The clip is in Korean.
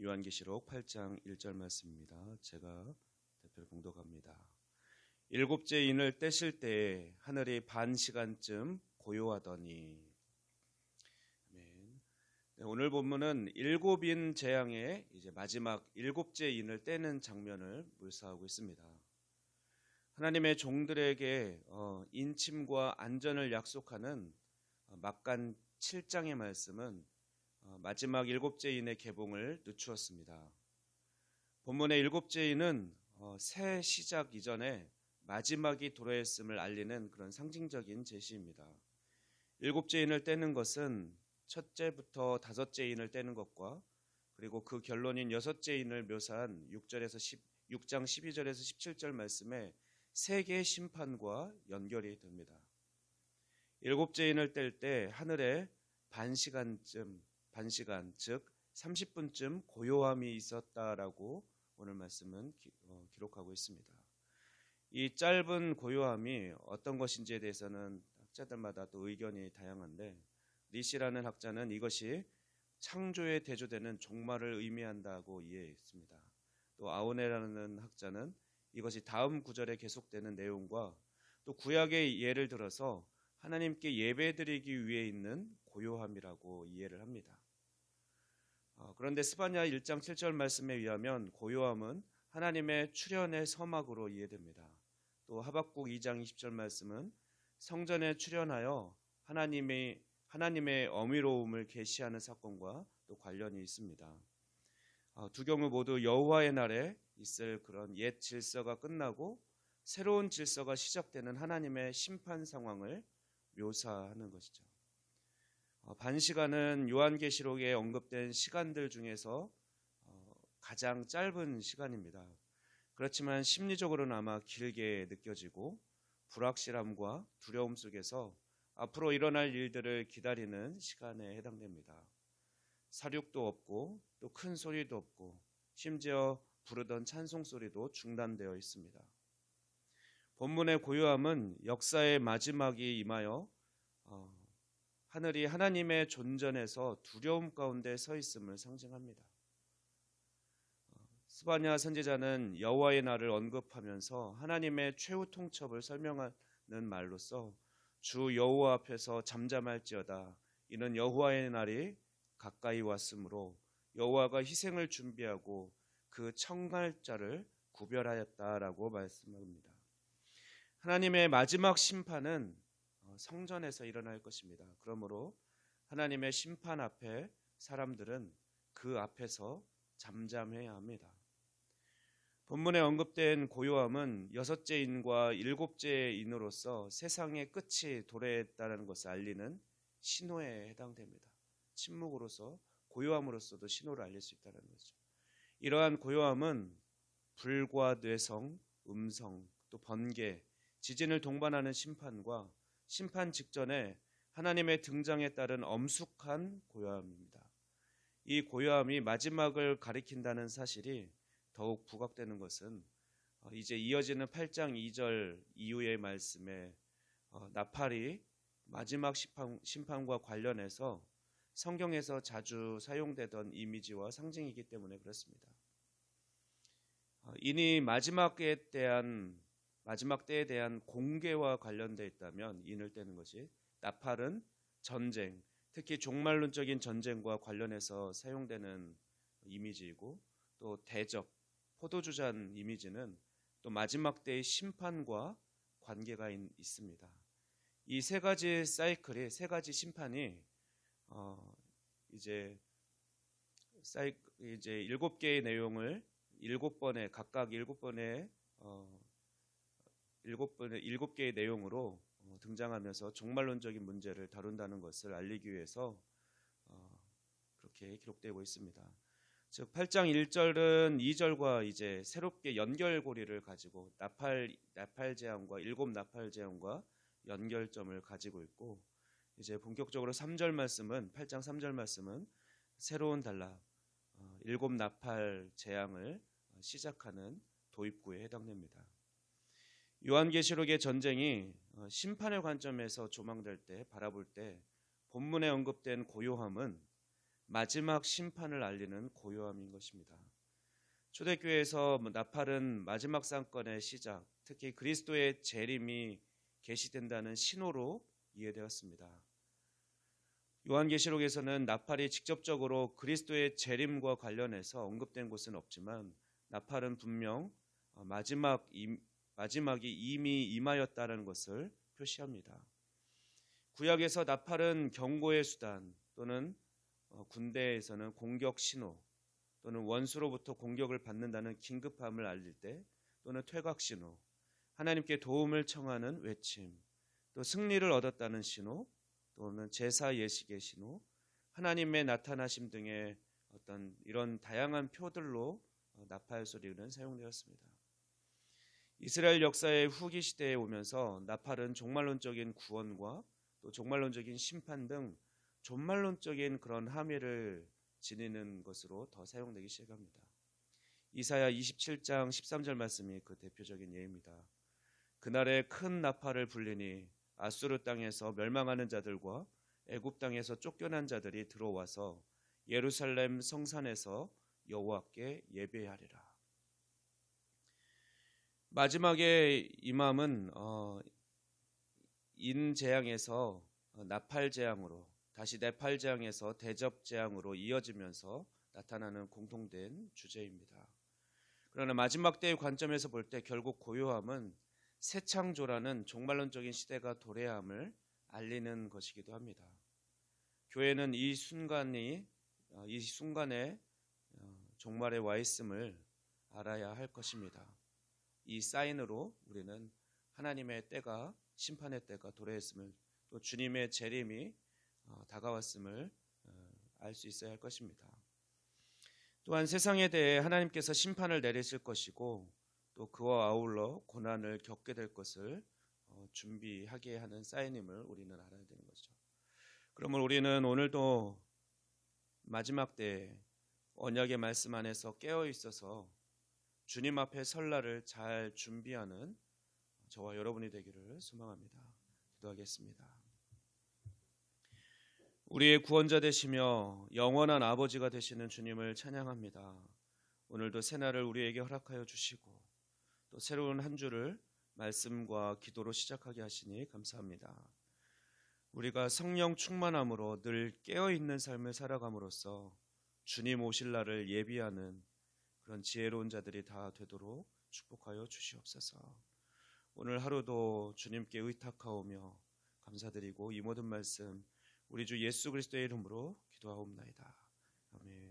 요한계시록 8장 1절 말씀입니다. 제가 대표로 봉독합니다. 일곱째 인을 떼실 때에 하늘이 반 시간쯤 고요하더니. 아멘. 오늘 본문은 일곱인 재앙의 이제 마지막 일곱째 인을 떼는 장면을 묘사하고 있습니다. 하나님의 종들에게 인침과 안전을 약속하는 막간 7장의 말씀은 마지막 일곱째 인의 개봉을 늦추었습니다. 본문의 일곱째 인은 새 시작 이전에 마지막이 도래했음을 알리는 그런 상징적인 제시입니다. 일곱째 인을 떼는 것은 첫째부터 다섯째 인을 떼는 것과 그리고 그 결론인 여섯째 인을 묘사한 6장 12절에서 17절 말씀에 세 개의 심판과 연결이 됩니다. 일곱째 인을 뗄 때 하늘에 반 시간 즉 30분쯤 고요함이 있었다라고 오늘 말씀은 기록하고 있습니다. 이 짧은 고요함이 어떤 것인지에 대해서는 학자들마다 또 의견이 다양한데, 리시라는 학자는 이것이 창조에 대조되는 종말을 의미한다고 이해했습니다. 또 아오네라는 학자는 이것이 다음 구절에 계속되는 내용과 또 구약의 예를 들어서 하나님께 예배드리기 위해 있는 고요함이라고 이해를 합니다. 그런데 스바냐 1장 7절 말씀에 의하면 고요함은 하나님의 출현의 서막으로 이해됩니다. 또 하박국 2장 20절 말씀은 성전에 출현하여 하나님의 어미로움을 계시하는 사건과 또 관련이 있습니다. 두 경우 모두 여호와의 날에 있을 그런 옛 질서가 끝나고 새로운 질서가 시작되는 하나님의 심판 상황을 묘사하는 것이죠. 반시간은 요한계시록에 언급된 시간들 중에서 가장 짧은 시간입니다. 그렇지만 심리적으로는 아마 길게 느껴지고 불확실함과 두려움 속에서 앞으로 일어날 일들을 기다리는 시간에 해당됩니다. 사륙도 없고 또 큰 소리도 없고 심지어 부르던 찬송 소리도 중단되어 있습니다. 본문의 고요함은 역사의 마지막이 임하여 하늘이 하나님의 존전에서 두려움 가운데 서 있음을 상징합니다. 스바냐 선지자는 여호와의 날을 언급하면서 하나님의 최후 통첩을 설명하는 말로써 주 여호와 앞에서 잠잠할지어다. 이는 여호와의 날이 가까이 왔으므로 여호와가 희생을 준비하고 그 청갈자를 구별하였다라고 말씀합니다. 하나님의 마지막 심판은 성전에서 일어날 것입니다. 그러므로 하나님의 심판 앞에 사람들은 그 앞에서 잠잠해야 합니다. 본문에 언급된 고요함은 여섯째 인과 일곱째 인으로서 세상의 끝이 도래했다는 것을 알리는 신호에 해당됩니다. 침묵으로서 고요함으로서도 신호를 알릴 수 있다는 거죠. 이러한 고요함은 불과 뇌성, 음성, 또 번개, 지진을 동반하는 심판과 심판 직전에 하나님의 등장에 따른 엄숙한 고요함입니다. 이 고요함이 마지막을 가리킨다는 사실이 더욱 부각되는 것은 이제 이어지는 8장 2절 이후의 말씀에 나팔이 마지막 심판과 관련해서 성경에서 자주 사용되던 이미지와 상징이기 때문에 그렇습니다. 이니 마지막 때에 대한 공개와 관련되어 있다면 인을 떼는 것이, 나팔은 전쟁, 특히 종말론적인 전쟁과 관련해서 사용되는 이미지이고, 또 대적, 포도주잔 이미지는 또 마지막 때의 심판과 관계가 있습니다. 이 세 가지 사이클이, 세 가지 심판이 이제 일곱 개의 내용을 각각 일곱 개의 내용으로 등장하면서 종말론적인 문제를 다룬다는 것을 알리기 위해서 그렇게 기록되고 있습니다. 즉 8장 1절은 2절과 이제 새롭게 연결고리를 가지고 나팔 재앙과 일곱 나팔 재앙과 연결점을 가지고 있고, 이제 본격적으로 3절 말씀은 8장 3절 말씀은 새로운 단락 일곱 나팔 재앙을 시작하는 도입구에 해당됩니다. 요한계시록의 전쟁이 심판의 관점에서 조망될 때, 바라볼 때 본문에 언급된 고요함은 마지막 심판을 알리는 고요함인 것입니다. 초대교회에서 나팔은 마지막 사건의 시작, 특히 그리스도의 재림이 계시된다는 신호로 이해되었습니다. 요한계시록에서는 나팔이 직접적으로 그리스도의 재림과 관련해서 언급된 곳은 없지만 나팔은 분명 마지막이 이미 임하였다는 것을 표시합니다. 구약에서 나팔은 경고의 수단 또는 군대에서는 공격 신호 또는 원수로부터 공격을 받는다는 긴급함을 알릴 때 또는 퇴각 신호, 하나님께 도움을 청하는 외침, 또 승리를 얻었다는 신호 또는 제사 예식의 신호, 하나님의 나타나심 등의 어떤 이런 다양한 표들로 나팔 소리는 사용되었습니다. 이스라엘 역사의 후기 시대에 오면서 나팔은 종말론적인 구원과 또 종말론적인 심판 등 종말론적인 그런 함의를 지니는 것으로 더 사용되기 시작합니다. 이사야 27장 13절 말씀이 그 대표적인 예입니다. 그날에 큰 나팔을 불리니 아수르 땅에서 멸망하는 자들과 애굽 땅에서 쫓겨난 자들이 들어와서 예루살렘 성산에서 여호와께 예배하리라. 마지막에 임함은 인재앙에서 나팔재앙으로, 다시 네팔재앙에서 대접재앙으로 이어지면서 나타나는 공통된 주제입니다. 그러나 마지막 때의 관점에서 볼 때 결국 고요함은 새 창조라는 종말론적인 시대가 도래함을 알리는 것이기도 합니다. 교회는 이 순간에 종말에 와 있음을 알아야 할 것입니다. 이 사인으로 우리는 하나님의 때가, 심판의 때가 도래했음을, 또 주님의 재림이 다가왔음을 알 수 있어야 할 것입니다. 또한 세상에 대해 하나님께서 심판을 내리실 것이고 또 그와 아울러 고난을 겪게 될 것을 준비하게 하는 사인임을 우리는 알아야 되는 것이죠. 그러면 우리는 오늘도 마지막 때 언약의 말씀 안에서 깨어 있어서 주님 앞에 설 날을 잘 준비하는 저와 여러분이 되기를 소망합니다. 기도하겠습니다. 우리의 구원자 되시며 영원한 아버지가 되시는 주님을 찬양합니다. 오늘도 새날을 우리에게 허락하여 주시고 또 새로운 한 주를 말씀과 기도로 시작하게 하시니 감사합니다. 우리가 성령 충만함으로 늘 깨어있는 삶을 살아감으로써 주님 오실 날을 예비하는 그런 지혜로운 자들이 다 되도록 축복하여 주시옵소서. 오늘 하루도 주님께 의탁하오며 감사드리고 이 모든 말씀 우리 주 예수 그리스도의 이름으로 기도하옵나이다. 아멘.